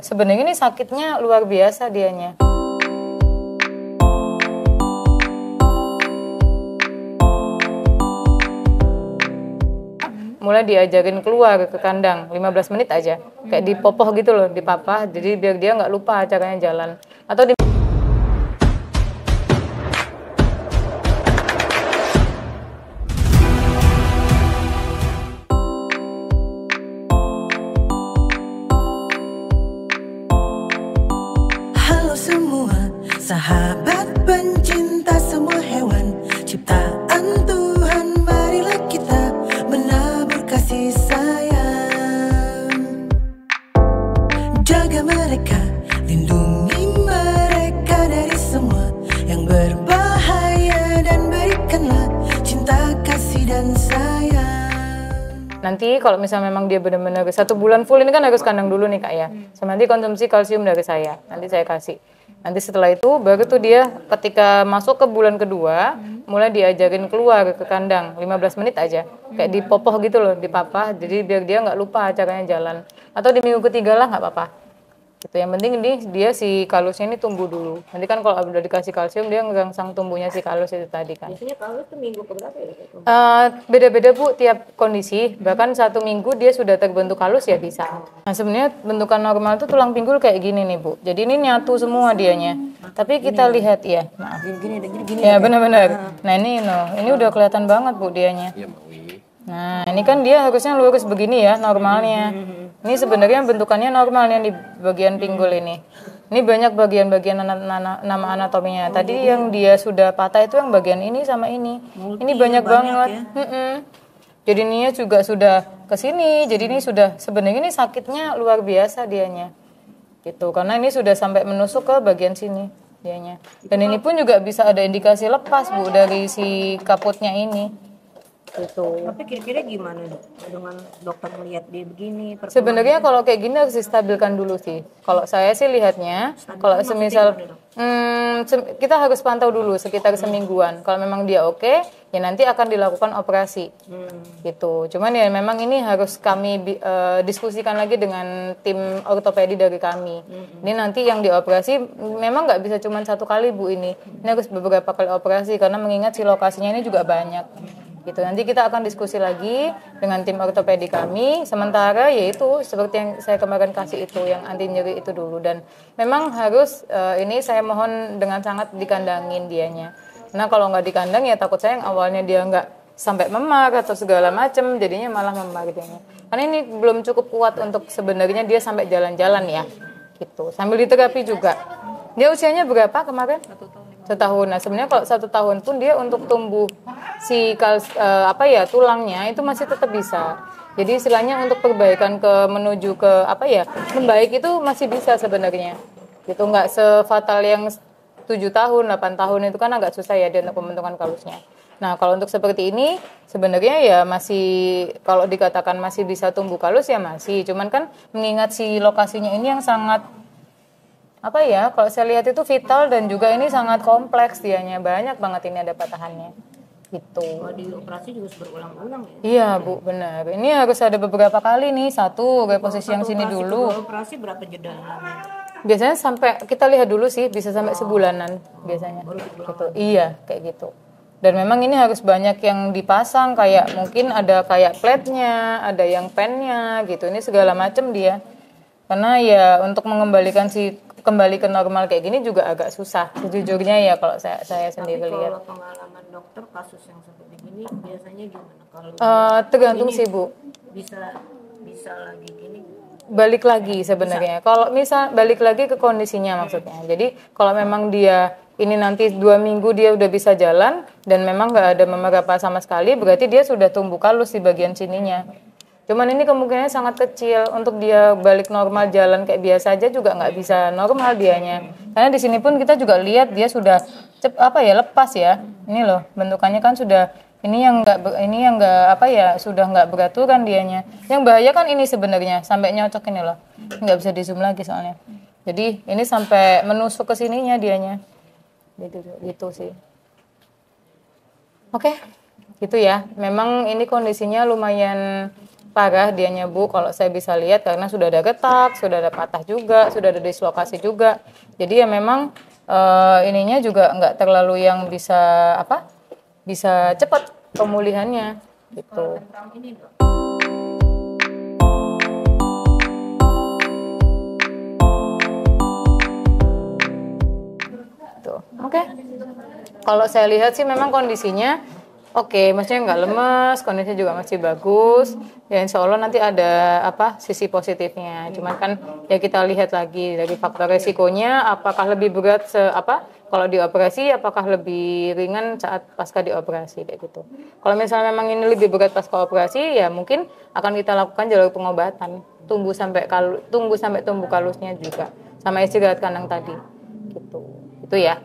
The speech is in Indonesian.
sebenarnya ini sakitnya luar biasa dianya. Mulai diajarin keluar ke kandang 15 menit aja, kayak dipopoh gitu loh, dipapah, jadi biar dia nggak lupa caranya jalan. Atau di Halo semua, sahabat pencinta semua hewan ciptaan Tuhan, marilah kita menabur kasih sayang. Jaga mereka, lindungi mereka dari semua yang berbahaya, dan berikanlah cinta, kasih, dan sayang. nanti kalau misalnya memang dia benar-benar 1 bulan full, ini kan harus kandang dulu nih Kak ya. Sama nanti konsumsi kalsium dari saya, nanti saya kasih. Nanti setelah itu baru tuh dia ketika masuk ke bulan kedua, mulai diajarin keluar ke kandang 15 menit aja, kayak dipopoh gitu loh, dipapah, jadi biar dia nggak lupa caranya jalan. Atau di minggu ketiga lah nggak apa-apa. Gitu. Yang penting ini dia si kalusnya ini tumbuh dulu. Nanti kan kalau udah dikasih kalsium dia ngerangsang tumbuhnya si kalus itu tadi kan. Biasanya kalus tuh minggu keberapa ya? Beda-beda Bu tiap kondisi. Bahkan 1 minggu dia sudah terbentuk kalus ya bisa. Nah sebenarnya bentukan normal tuh tulang pinggul kayak gini nih Bu. Jadi ini nyatu semua dianya. Tapi kita lihat ya. Maaf. Gini. Ya benar-benar. Nah ini udah kelihatan banget Bu dianya. Nah ini kan dia harusnya lurus begini ya normalnya. Ini sebenarnya bentukannya normal yang di bagian pinggul ini. Ini banyak bagian-bagian nama anatominya. Tadi yang dia sudah patah itu yang bagian ini sama ini. Ini banyak banget. Jadi ininya juga sudah ke sini. Jadi ini sudah sebenarnya ini sakitnya luar biasa dianya. Gitu. Karena ini sudah sampai menusuk ke bagian sini dianya. Dan ini pun juga bisa ada indikasi lepas Bu dari si kaputnya ini. Gitu. Tapi kira-kira gimana dok? Dengan dokter melihat dia begini? Sebenarnya kalau kayak gini harus distabilkan dulu sih. Kalau saya sih lihatnya, kalau semisal kita harus pantau dulu sekitar semingguan. Kalau memang dia oke, ya nanti akan dilakukan operasi. Gitu. Cuman ya memang ini harus kami diskusikan lagi dengan tim ortopedi dari kami. Ini nanti yang dioperasi memang nggak bisa cuma 1 kali Bu ini. Ini harus beberapa kali operasi karena mengingat si lokasinya ini juga banyak. Gitu. Nanti kita akan diskusi lagi dengan tim ortopedi kami. Sementara yaitu seperti yang saya kemarin kasih itu yang anti nyeri itu dulu, dan memang harus ini saya mohon dengan sangat dikandangin dianya. Nah kalau nggak dikandang ya takut saya yang awalnya dia nggak sampai memar atau segala macam, jadinya malah memar dianya. Karena ini belum cukup kuat untuk sebenarnya dia sampai jalan-jalan ya. Gitu. Sambil diterapi juga. Dia usianya berapa kemarin? 1 tahun. Nah sebenarnya kalau 1 tahun pun dia untuk tumbuh si tulangnya itu masih tetap bisa. Jadi istilahnya untuk perbaikan menuju ke membaik itu masih bisa sebenarnya. Gitu, nggak sefatal yang 7 tahun, 8 tahun itu kan agak susah ya dia untuk pembentukan kalusnya. Nah kalau untuk seperti ini sebenarnya ya masih, kalau dikatakan masih bisa tumbuh kalus ya masih. Cuman kan mengingat si lokasinya ini yang sangat kalau saya lihat itu vital dan juga ini sangat kompleks dianya, banyak banget ini ada patahannya gitu. Kalau di operasi juga harus berulang-ulang ya? Iya Bu, benar. Ini harus ada beberapa kali nih, satu reposisi yang sini dulu. Operasi berapa jeda lamanya? Biasanya sampai kita lihat dulu sih, bisa sampai sebulanan biasanya. Gitu. Iya, kayak gitu. Dan memang ini harus banyak yang dipasang, kayak mungkin ada kayak plate-nya, ada yang pen-nya gitu. Ini segala macam dia. Karena ya untuk mengembalikan kembali ke normal kayak gini juga agak susah sejujurnya ya kalau saya sendiri lihat. Kalau pengalaman dokter kasus yang seperti ini biasanya gimana? Kalau tergantung sih Bu. Bisa lagi gini. Balik lagi sebenarnya. Kalau misal balik lagi ke kondisinya maksudnya. Jadi kalau memang dia ini nanti 2 minggu dia udah bisa jalan dan memang nggak ada memar apa sama sekali, berarti dia sudah tumbuh kalus di bagian sininya. Cuman ini kemungkinannya sangat kecil untuk dia balik normal jalan kayak biasa aja juga nggak bisa normal dianya. Karena di sini pun kita juga lihat dia sudah lepas ya. Ini loh bentukannya kan sudah sudah nggak beraturan dianya. Yang bahaya kan ini sebenarnya sampai nyocok ini loh. Nggak bisa di zoom lagi soalnya. Jadi ini sampai menusuk ke sininya dianya. Gitu sih. Oke. Gitu ya. Memang ini kondisinya lumayan parah dianya Bu, kalau saya bisa lihat karena sudah ada retak, sudah ada patah juga, sudah ada dislokasi juga. Jadi ya memang ininya juga nggak terlalu yang bisa cepat pemulihannya gitu. Tentram ini dok. Tuh, oke. Kalau saya lihat sih memang kondisinya oke, maksudnya nggak lemes, kondisinya juga masih bagus. Ya insya Allah nanti ada sisi positifnya. Cuman kan ya kita lihat lagi dari faktor resikonya, apakah lebih berat kalau dioperasi, apakah lebih ringan saat pasca dioperasi kayak gitu. Kalau misalnya memang ini lebih berat pasca operasi, ya mungkin akan kita lakukan jalur pengobatan, tunggu sampai tumbuh kalusnya juga, sama istirahat kandang tadi, gitu. Itu ya.